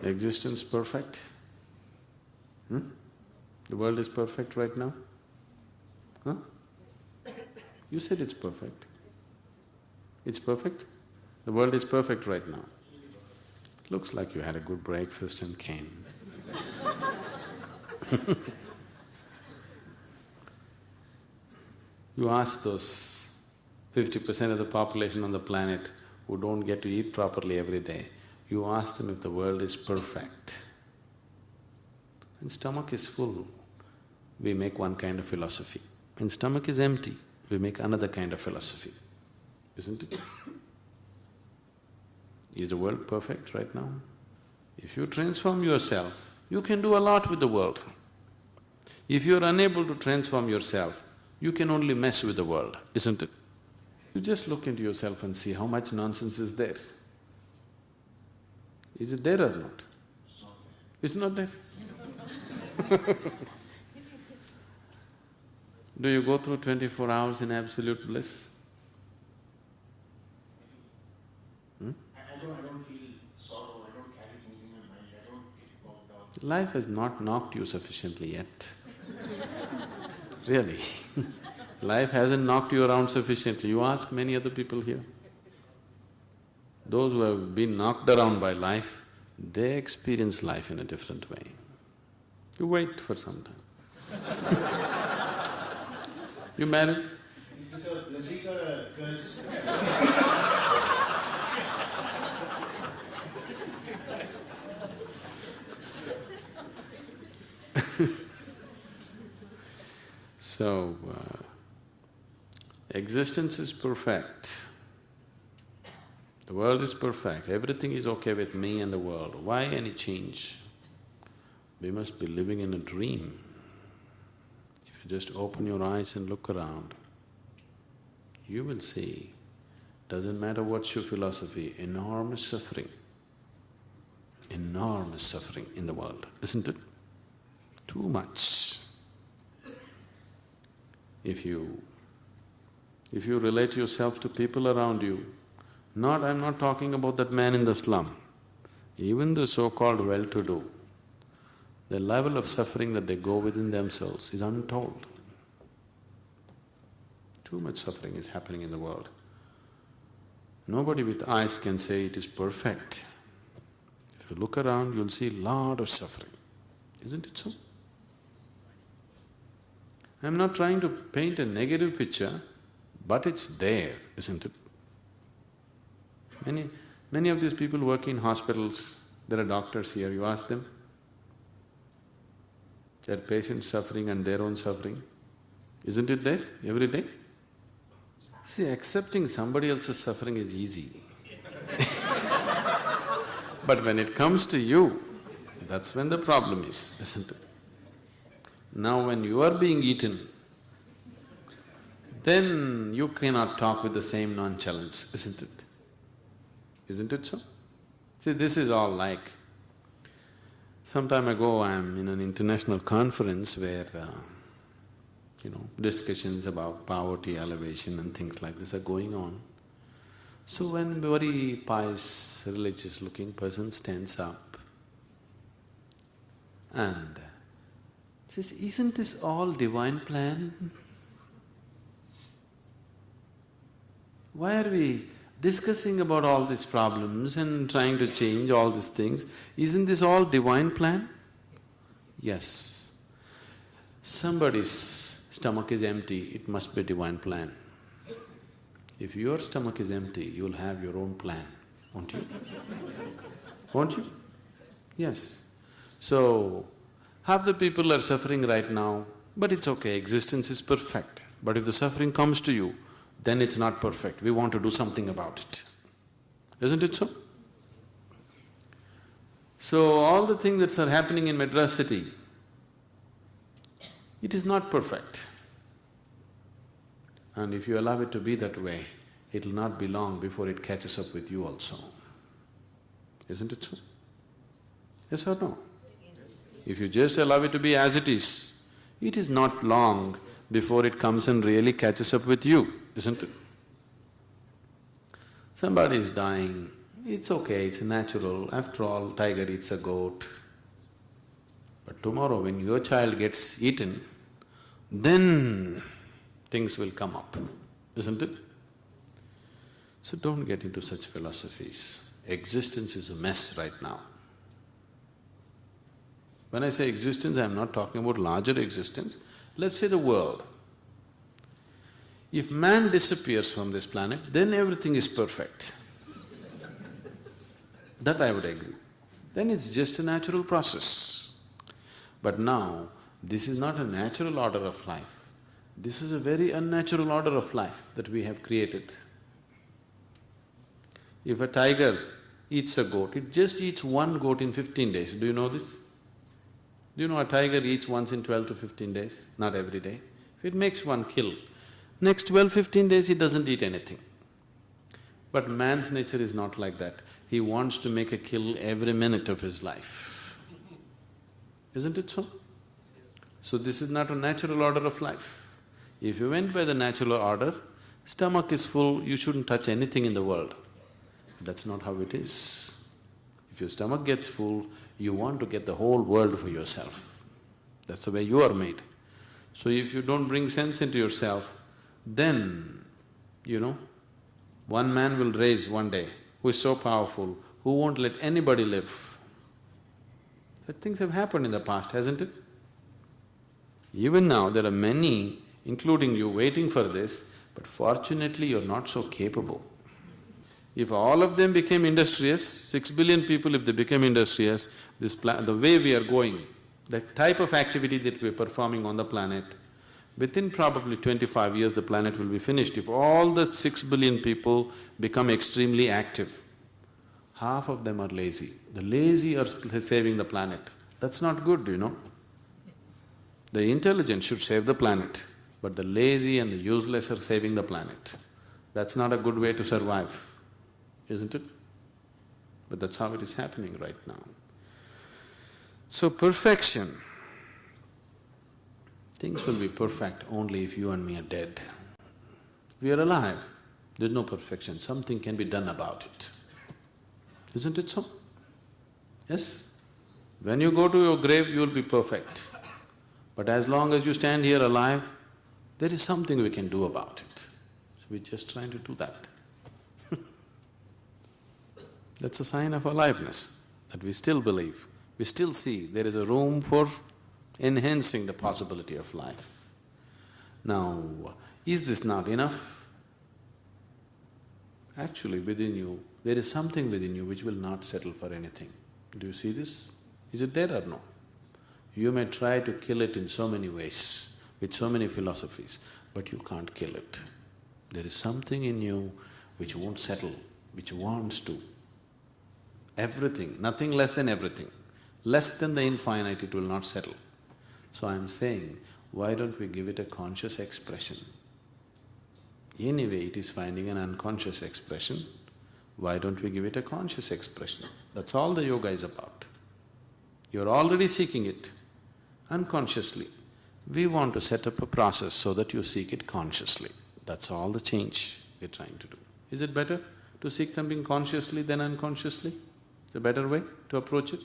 Existence perfect? The world is perfect right now? Huh? You said it's perfect. It's perfect? The world is perfect right now. Looks like you had a good breakfast and came. You ask those 50% of the population on the planet who don't get to eat properly every day, you ask them if the world is perfect. When stomach is full, we make one kind of philosophy. When stomach is empty, we make another kind of philosophy, isn't it? Is the world perfect right now? If you transform yourself, you can do a lot with the world. If you're unable to transform yourself, you can only mess with the world, isn't it? You just look into yourself and see how much nonsense is there. Is it there or not? It's not there. Do you go through 24 hours in absolute bliss? I don't feel sorrow, I don't carry things in my mind, I don't get bogged down. Life has not knocked you sufficiently yet. Really. Life hasn't knocked you around sufficiently. You ask many other people here. Those who have been knocked around by life, they experience life in a different way. You wait for some time. You married? Is this a blessing or a curse? So, existence is perfect. The world is perfect, everything is okay with me and the world. Why any change? We must be living in a dream. If you just open your eyes and look around, you will see, doesn't matter what's your philosophy, enormous suffering in the world, isn't it? Too much. If you relate yourself to people around you, I'm not talking about that man in the slum, even the so-called well-to-do, the level of suffering that they go within themselves is untold. Too much suffering is happening in the world. Nobody with eyes can say it is perfect. If you look around, you'll see a lot of suffering, isn't it so? I'm not trying to paint a negative picture, but it's there, isn't it? Many of these people work in hospitals, there are doctors here, you ask them, there are patients suffering and their own suffering, isn't it there every day? See, accepting somebody else's suffering is easy. But when it comes to you, that's when the problem is, isn't it? Now when you are being eaten, then you cannot talk with the same nonchalance, isn't it? Isn't it so? See, this is all like… Some time ago, I'm in an international conference where, discussions about poverty elevation and things like this are going on. So when a very pious, religious-looking person stands up and says, "Isn't this all divine plan? Why are we discussing about all these problems and trying to change all these things? Isn't this all divine plan?" Yes. Somebody's stomach is empty, it must be divine plan. If your stomach is empty, you'll have your own plan, won't you? Won't you? Yes. So, half the people are suffering right now, but it's okay, existence is perfect. But if the suffering comes to you, then it's not perfect, we want to do something about it. Isn't it so? So, all the things that are happening in Madras city, it is not perfect. And if you allow it to be that way, it'll not be long before it catches up with you also. Isn't it so? Yes or no? If you just allow it to be as it is not long before it comes and really catches up with you, isn't it? Somebody is dying, It's okay, it's natural. After all, tiger eats a goat. But tomorrow when your child gets eaten, then things will come up, isn't it? So don't get into such philosophies. Existence is a mess right now. When I say existence, I'm not talking about larger existence. Let's say the world. If man disappears from this planet, then everything is perfect. That I would agree. Then it's just a natural process. But now, this is not a natural order of life. This is a very unnatural order of life that we have created. If a tiger eats a goat, it just eats one goat in 15 days. Do you know this? Do you know a tiger eats once in 12 to 15 days? Not every day. If it makes one kill, next 12-15 days it doesn't eat anything. But man's nature is not like that. He wants to make a kill every minute of his life. Isn't it so? So this is not a natural order of life. If you went by the natural order, stomach is full, you shouldn't touch anything in the world. That's not how it is. If your stomach gets full, you want to get the whole world for yourself. That's the way you are made. So if you don't bring sense into yourself, then, one man will rise one day who is so powerful, who won't let anybody live. Such things have happened in the past, hasn't it? Even now, there are many, including you, waiting for this, but fortunately you're not so capable. If all of them became industrious, 6 billion people if they became industrious, the way we are going, the type of activity that we're performing on the planet, within probably 25 years the planet will be finished. If all the 6 billion people become extremely active, half of them are lazy. The lazy are saving the planet. That's not good, The intelligent should save the planet, but the lazy and the useless are saving the planet. That's not a good way to survive, isn't it? But that's how it is happening right now. So perfection, things will be perfect only if you and me are dead. We are alive, there's no perfection, something can be done about it. Isn't it so? Yes? When you go to your grave, you will be perfect. But as long as you stand here alive, there is something we can do about it. So we're just trying to do that. That's a sign of aliveness, that we still believe, we still see there is a room for enhancing the possibility of life. Now, is this not enough? Actually, within you, there is something within you which will not settle for anything. Do you see this? Is it there or no? You may try to kill it in so many ways, with so many philosophies, but you can't kill it. There is something in you which won't settle, which wants to. Everything, nothing less than everything. Less than the infinite, it will not settle. So I'm saying, why don't we give it a conscious expression? Anyway, it is finding an unconscious expression. Why don't we give it a conscious expression? That's all the yoga is about. You're already seeking it unconsciously. We want to set up a process so that you seek it consciously. That's all the change we're trying to do. Is it better to seek something consciously than unconsciously? It's a better way to approach it.